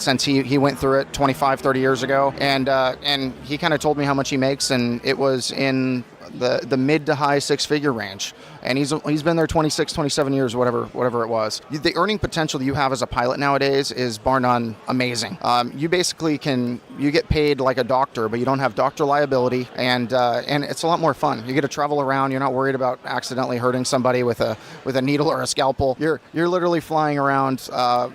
since he went through it 25, 30 years ago. And he kind of told me how much he makes, and it was in the mid to high six-figure range. And he's been there 26, 27 years, whatever it was. The earning potential that you have as a pilot nowadays is bar none amazing. You basically you get paid like a doctor, but you don't have doctor liability, and it's a lot more fun. You get to travel around. You're not worried about accidentally hurting somebody with a needle or a scalpel. You're literally flying around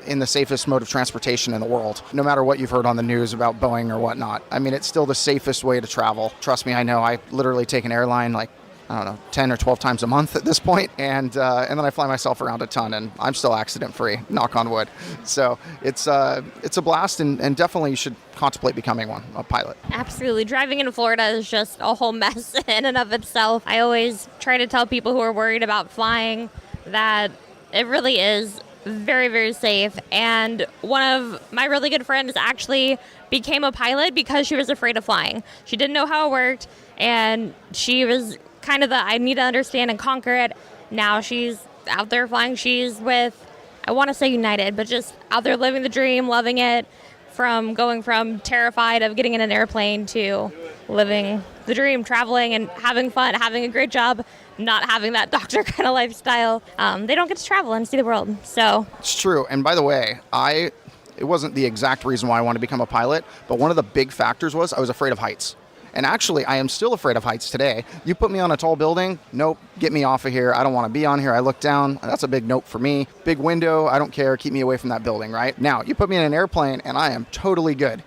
in the safest mode of transportation in the world, no matter what you've heard on the news about Boeing or whatnot. I mean, it's still the safest way to travel. Trust me, I know. I literally take an airline like, I don't know, 10 or 12 times a month at this point, and then I fly myself around a ton, and I'm still accident-free, knock on wood. So it's a blast, and definitely you should contemplate becoming a pilot. Absolutely. Driving in Florida is just a whole mess in and of itself. I always try to tell people who are worried about flying that it really is very, very safe. And one of my really good friends actually became a pilot because she was afraid of flying. She didn't know how it worked, and she was kind of I need to understand and conquer it. Now she's out there flying. She's with, I want to say United, but just out there living the dream, loving it, from going from terrified of getting in an airplane to living the dream, traveling and having fun, having a great job, not having that doctor kind of lifestyle. They don't get to travel and see the world. So it's true. And by the way, it wasn't the exact reason why I wanted to become a pilot, but one of the big factors was I was afraid of heights. And actually, I am still afraid of heights today. You put me on a tall building, nope, get me off of here. I don't want to be on here. I look down, that's a big nope for me. Big window, I don't care, keep me away from that building, right? Now, you put me in an airplane, and I am totally good.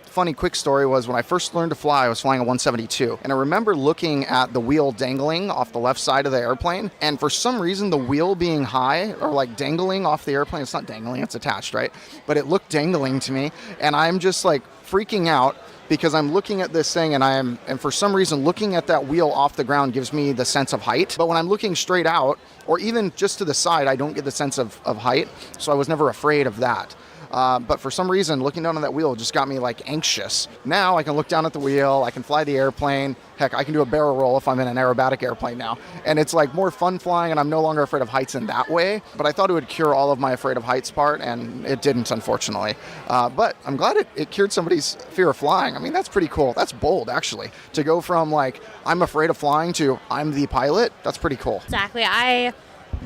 Funny quick story was when I first learned to fly, I was flying a 172. And I remember looking at the wheel dangling off the left side of the airplane. And for some reason, the wheel being high, or like dangling off the airplane, it's not dangling, it's attached, right? But it looked dangling to me. And I'm just like freaking out, because I'm looking at this thing and for some reason looking at that wheel off the ground gives me the sense of height. But when I'm looking straight out or even just to the side, I don't get the sense of height. So I was never afraid of that. But for some reason, looking down on that wheel just got me like anxious. Now I can look down at the wheel, I can fly the airplane. Heck, I can do a barrel roll if I'm in an aerobatic airplane now. And it's like more fun flying, and I'm no longer afraid of heights in that way. But I thought it would cure all of my afraid of heights part, and it didn't, unfortunately. But I'm glad it cured somebody's fear of flying. I mean, that's pretty cool. That's bold, actually. To go from like, I'm afraid of flying to I'm the pilot, that's pretty cool. Exactly.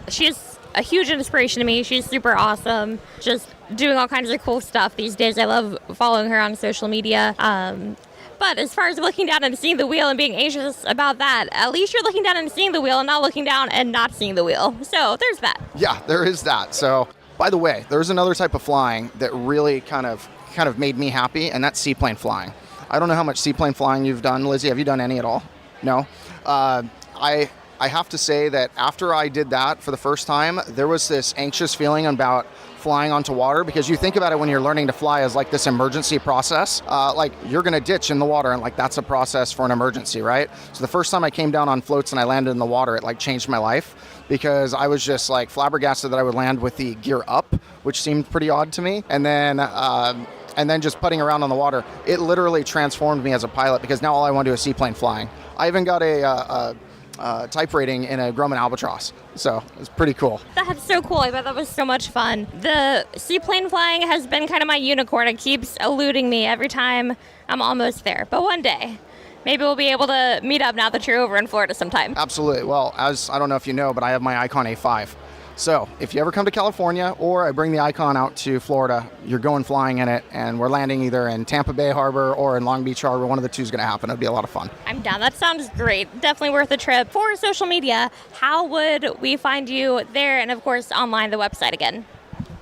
She's a huge inspiration to me. She's super awesome. Just doing all kinds of cool stuff these days. I love following her on social media. But as far as looking down and seeing the wheel and being anxious about that, at least you're looking down and seeing the wheel and not looking down and not seeing the wheel. So there's that. Yeah, there is that. So, by the way, there's another type of flying that really kind of made me happy, and that's seaplane flying. I don't know how much seaplane flying you've done, Lizzie. Have you done any at all? No? I have to say that after I did that for the first time, there was this anxious feeling about flying onto water, because you think about it when you're learning to fly as like this emergency process, like you're going to ditch in the water, and like that's a process for an emergency, right? So the first time I came down on floats and I landed in the water, it like changed my life, because I was just like flabbergasted that I would land with the gear up, which seemed pretty odd to me. And then just putting around on the water, it literally transformed me as a pilot, because now all I want to do is seaplane flying. I even got a type rating in a Grumman Albatross. So it's pretty cool. That's so cool. I bet that was so much fun. The seaplane flying has been kind of my unicorn. It keeps eluding me every time I'm almost there. But one day, maybe we'll be able to meet up now that you're over in Florida sometime. Absolutely. Well, I don't know if you know, but I have my Icon A5. So if you ever come to California, or I bring the Icon out to Florida, you're going flying in it, and we're landing either in Tampa Bay Harbor or in Long Beach Harbor. One of the two is going to happen. It'll be a lot of fun. I'm down. That sounds great. Definitely worth a trip. For social media, how would we find you there, and of course online, the website again?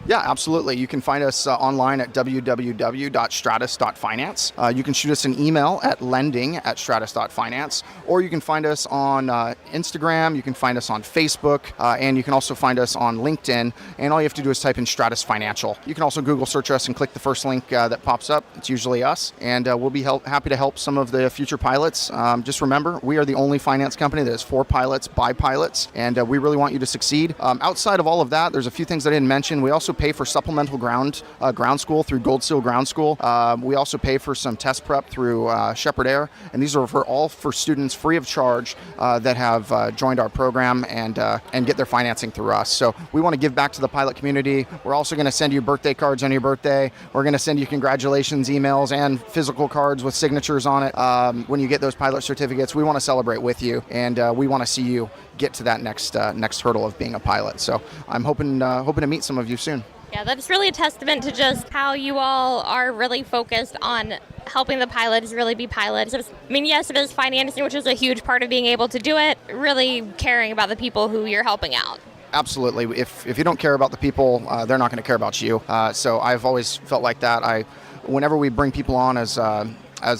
Yeah, absolutely. You can find us online at www.stratus.finance. You can shoot us an email at lending@stratus.finance, or you can find us on Instagram, you can find us on Facebook, and you can also find us on LinkedIn, and all you have to do is type in Stratus Financial. You can also Google search us and click the first link that pops up. It's usually us, and we'll be happy to help some of the future pilots. Just remember, we are the only finance company that is for pilots by pilots, and we really want you to succeed. Outside of all of that, there's a few things I didn't mention. We also pay for supplemental ground school through Gold Seal Ground School. We also pay for some test prep through Shepherd Air, and these are all for students free of charge that have joined our program and get their financing through us. So we want to give back to the pilot community. We're also going to send you birthday cards on your birthday. We're going to send you congratulations emails and physical cards with signatures on it. When you get those pilot certificates, we want to celebrate with you, and we want to see you get to that next hurdle of being a pilot. So I'm hoping to meet some of you soon. Yeah, that's really a testament to just how you all are really focused on helping the pilots really be pilots. I mean, yes, it is financing, which is a huge part of being able to do it, really caring about the people who you're helping out. Absolutely. If you don't care about the people, they're not going to care about you. So I've always felt like that. Whenever we bring people on as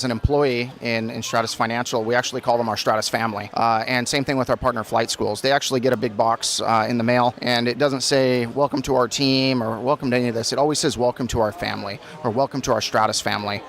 an employee in Stratus Financial, we actually call them our Stratus family. And same thing with our partner flight schools. They actually get a big box in the mail, and it doesn't say welcome to our team or welcome to any of this. It always says welcome to our family or welcome to our Stratus family.